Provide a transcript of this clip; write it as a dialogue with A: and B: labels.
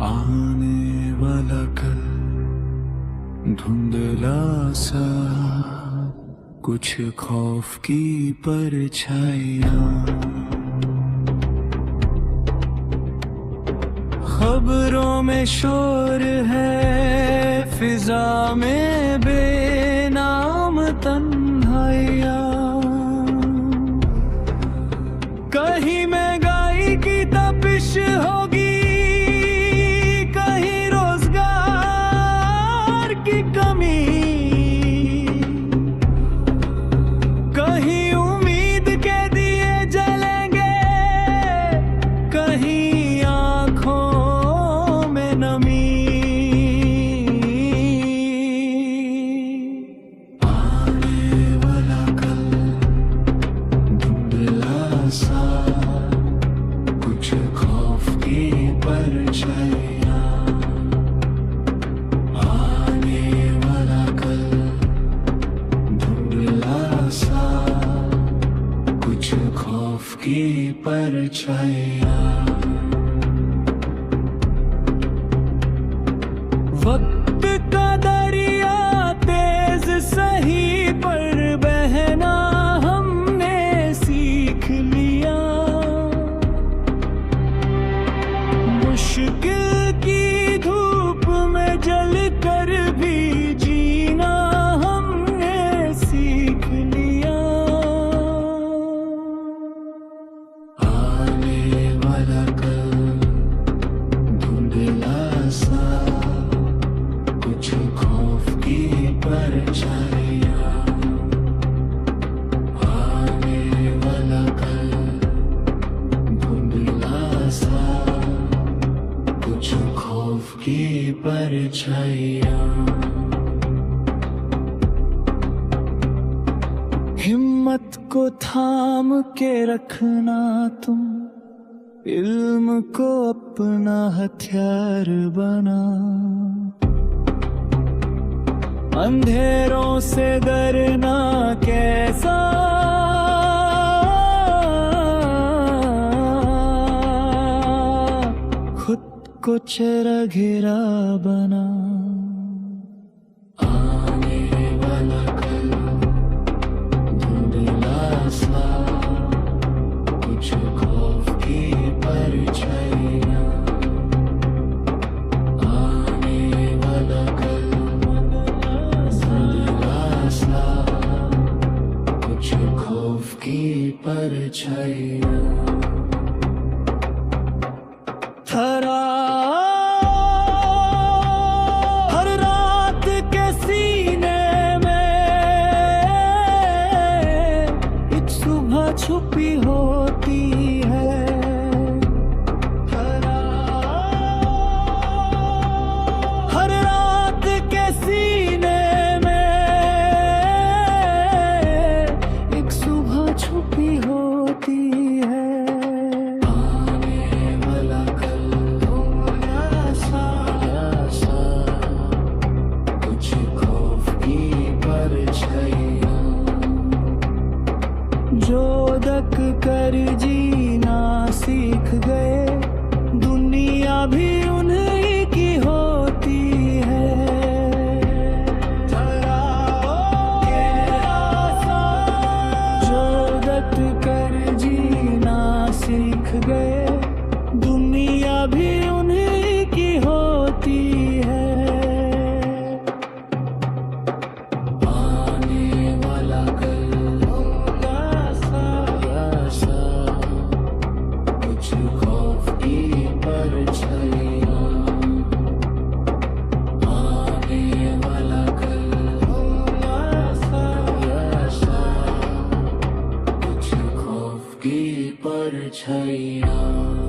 A: आने वाला कल धुंधला सा, कुछ खौफ की परछाइयाँ, खबरों में शोर है, फिजा में बेनाम तन्हाइयाँ, कहीं महंगाई की तपिश होगी, कहीं रोजगार की कमी, कहीं उम्मीद के दिए जलेंगे, कहीं आंखों में नमी। आने वाला कल धुंधला सा, कुछ खौफ की परछाइयाँ, आने वाला कल धुंधला सा, कुछ खौफ की परछाइयाँ। वक्त का दरिया तेज सही पर बहना हमने सीख लिया, मुश्किल की धूप में जल कर भी जीना हमने सीख लिया। आने वाला कल धुंधला सा, कुछ खौफ की परछाइयाँ, आने वाला कल धुंधला सा, कुछ खौफ की परछाइयाँ। हिम्मत को थाम के रखना तुम, इल्म को अपना हथियार बना, अंधेरों से डरना कैसा, खुद को चेहरा घेरा बना। आने वाला कल धुंधला सा, कुछ खौफ की परछाइयाँ, आने वाला कल धुंधला सा, कुछ खौफ की परछाइयाँ। थरा हर रात के सीने में एक सुबह छुपी होती है, थरा हर रात के सीने में एक सुबह छुपी होती है। जो दक कर जीना सीख गए, दुनिया भी उन्हीं की होती है। जो दक कर जीना सीख गए, दुनिया भी उन्हीं की होती है। परछाइयाँ।